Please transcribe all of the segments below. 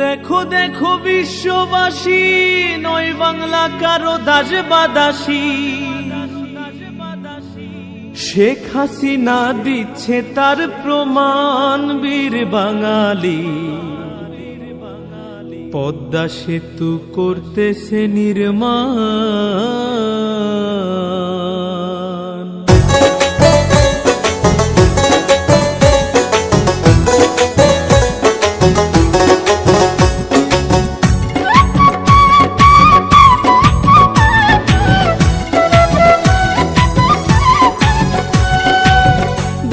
দেখো দেখো বিশ্ববাসী, নয় বাংলা কারো দাস বা দাসী। শেখ হাসিনা দিচ্ছে তার প্রমাণ, বীর বাঙালি। পদ্মা সেতু করতেছে নির্মাণ।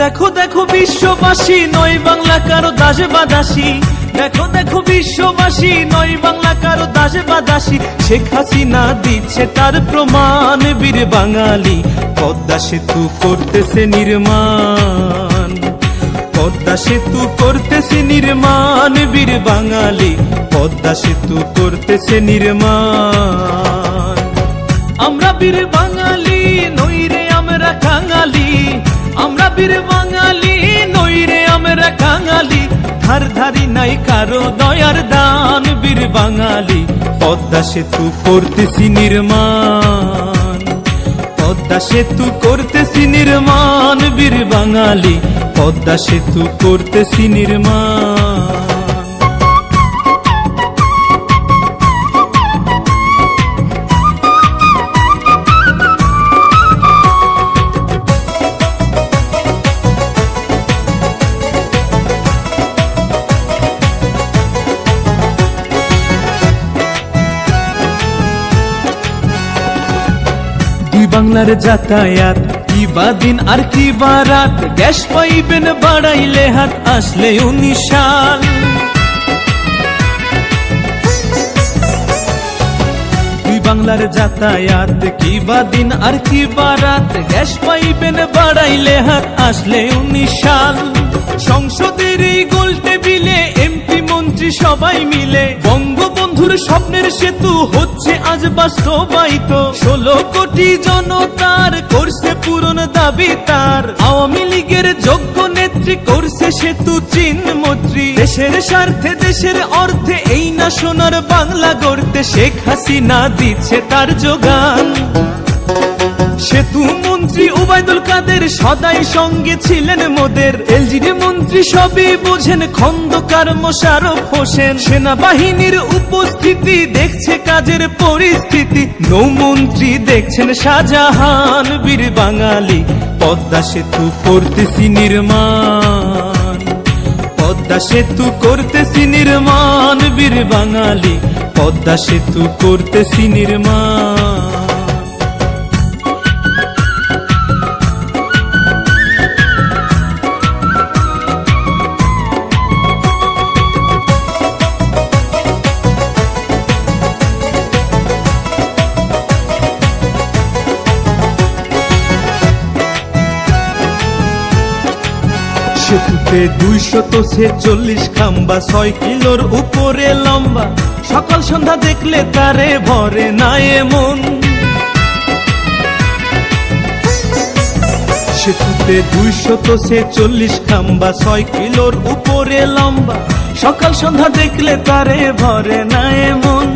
দেখো দেখো বিশ্ববাসী, নয় বাংলা কারো দাস বা দাসী। দেখো দেখো বিশ্ববাসী, নয় বাংলা কারো দাস বা দাসী। শেখ হাসিনা দিচ্ছে তার প্রমাণ, বীর বাঙালি। পদ্মা সেতু করতেছে নির্মাণ, পদ্মা সেতু করতেছে নির্মাণ, বীর বাঙালি। পদ্মা সেতু করতেছে নির্মাণ। আমরা বীর বাঙালি, নইরে আমরা কাঙালি। আমরা বীর বাঙালি, নইরে আমরা কাঙালি। ধার ধারি নাই কারো দয়ার দান, বীর বাঙালি। পদ্মা সেতু করতেছি নির্মাণ, পদ্মা সেতু করতেছি নির্মাণ, বীর বাঙালি। পদ্মা সেতু করতেছি নির্মাণ। বাংলার যাতায়াত কি বা দিন আর কি বা রাত। গ্যাস পাইবেন বাড়াইলে হাত, আসলে 19 সাল। বাংলার যাতায়াত কি বা দিন আর কি বা রাত। গ্যাস পাইবেন বাড়াইলে হাত, আসলে 19 সাল। সংসদের এই গোল টেবিলে এমপি মন্ত্রী সবাই মিলে বঙ্গবন্ধুর স্বপ্নের সেতু হচ্ছে আজ বাস্তবায়িত। 16 কোটি জনতার করছে পূরণ দাবি তার। আওয়ামী লীগের যোগ্য নেত্রী করছে সেতু চিহ্নমন্ত্রী। দেশের স্বার্থে দেশের অর্থে এই না সোনার বাংলা গড়তে শেখ হাসিনা দিচ্ছে তার যোগান। সেতু মন্ত্রী ওবায়দুল কাদের সদাই সঙ্গে ছিলেন মোদের। এলজিডি মন্ত্রী সবই বোঝেন, খন্দকার মোশাররফ হোসেন। সেনাবাহিনীর উপস্থিতি দেখছে কাজের পরিস্থিতি। নৌমন্ত্রী দেখছেন শাহজাহান, বীর বাঙালি। পদ্মা সেতু করতেছি নির্মাণ, পদ্মা সেতু করতেছি নির্মাণ, বীর বাঙালি। পদ্মা সেতু করতেছি নির্মাণ। সেতুতে 246 খাম্বা, 6 কিলোর উপরে লম্বা। সকাল সন্ধ্যা দেখলে তারে ভরে না এমন। সেতুতে 246 খাম্বা, 6 কিলোর উপরে লম্বা। সকাল সন্ধ্যা দেখলে তারে ভরে না এমন।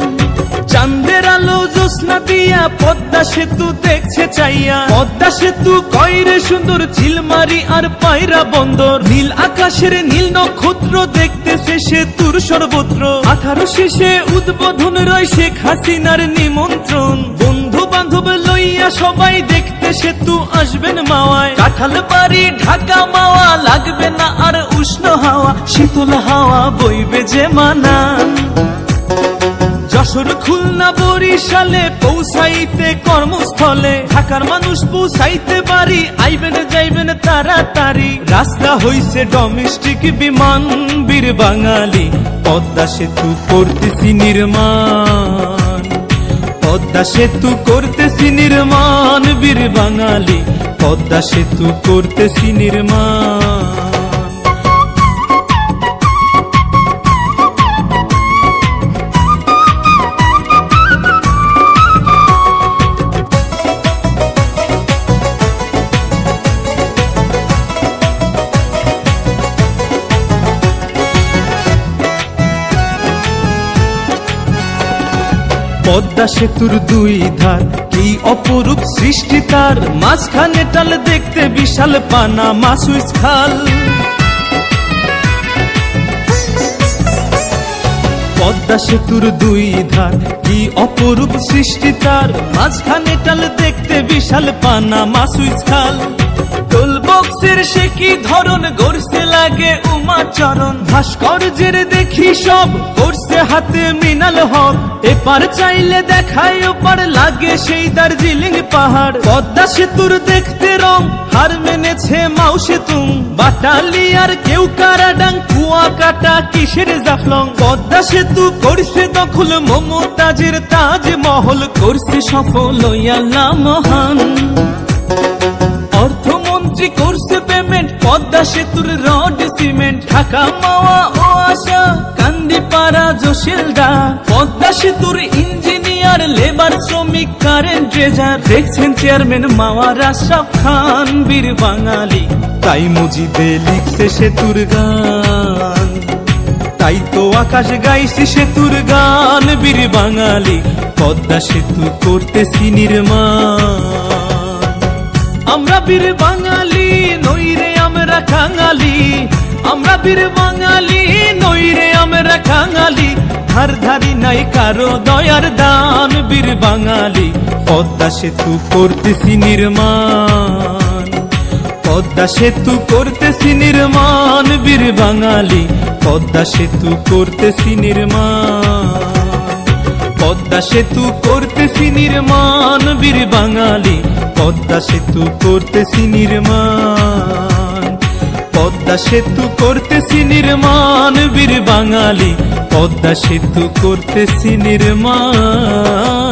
চাঁদের আলো জ্যোৎস্না দিয়া পদ্মা সেতু দেখছে চাইয়া। পদ্মা সেতু কয়রে সুন্দর, চিলমারি আর পায়রা বন্দর। নীল আকাশের নীল নক্ষত্র দেখতেছে সেতুর সর্বত্র। 18 শেষে উদ্বোধন রয় শেখ হাসিনার নিমন্ত্রণ। বন্ধু বান্ধব লইয়া সবাই দেখতে সেতু আসবেন মাওয়ায়। কাঁঠাল বাড়ি ঢাকা মাওয়া, লাগবে না আর উষ্ণ হাওয়া। শীতল হাওয়া বইবে যে মানান। যশোর খুলনা বরিশালে পৌঁছাইতে কর্মস্থলে। ঢাকার মানুষ পৌঁছাইতে পারি, আইবেন যাইবেন তাড়াতাড়ি। রাস্তা হইছে ডোমেস্টিক বিমান, বীর বাঙালি। পদ্মা সেতু করতেছি নির্মাণ, পদ্মা সেতু করতেছি নির্মাণ, বীর বাঙালি। পদ্মা সেতু করতেছি নির্মাণ। পদ্মা সেতুর দুই ধার কি অপরূপ সৃষ্টি তার, মাঝখানে টাল দেখতে বিশাল পানামা সুইচ খাল। পদ্মা সেতুর দুই ধার কি অপরূপ সৃষ্টি তার, মাঝখানে টাল দেখতে বিশাল পানামা সুইচ খাল। টোল বক্সের সে কি ধরন গড়ছে লাগে উমাচরণ, ভাস্কর্যের দেখি সব করছে হাতে মৃণাল হক। এপার চাইলে দেখায় ওপার লাগে সেই দার্জিলিং পাহাড়। পদ্মা সেতুর দেখতে রং হার মেনেছে মাও সেতুং, বাটালিয়ার কেউ কারাডাং কুয়াকাটা কিসের জাফলং। পদ্মা সেতু করছে দখল মমতাজের তাজমহল, করছে সফল আল্লাহ মহান। অর্থমন্ত্রী করছে পেমেন্ট পদ্মা সেতুর রড সিমেন্ট, ঢাকা মাওয়া ও আশা কান্দিপাড়া জোশেলদা। পদ্মা সেতুর ইঞ্জিনিয়ার লেবার শ্রমিক কারেন্ট ট্রেজার, দেখছেন চেয়ারম্যান মাওয়ার আশরাফ খান বীর বাঙালি। তাই মুজিবে লিখছে সেতুর গান, তাই তো আকাশ গাইছে সেতুর গান বীর বাঙালি। পদ্মা সেতু করতেছি নির্মাণ, আমরা বীর বাঙালি নইরে আমরা কাঙালি, আমরা বীর বাঙালি নইরে আমরা কাঙালি। ধার ধারি নাই কারো দয়ার দান বীর বাঙালি। পদ্মা সেতু করতেছি নির্মাণ, পদ্মা সেতু করতেছি নির্মাণ বীর বাঙালি। পদ্মা সেতু করতেছি নির্মাণ, পদ্মা সেতু করতেছি নির্মাণ বীর বাঙালি। পদ্মা সেতু করতেছি নির্মাণ, পদ্মা সেতু করতেছি নির্মাণ বীর বাঙালি। পদ্মা সেতু করতেছি নির্মাণ।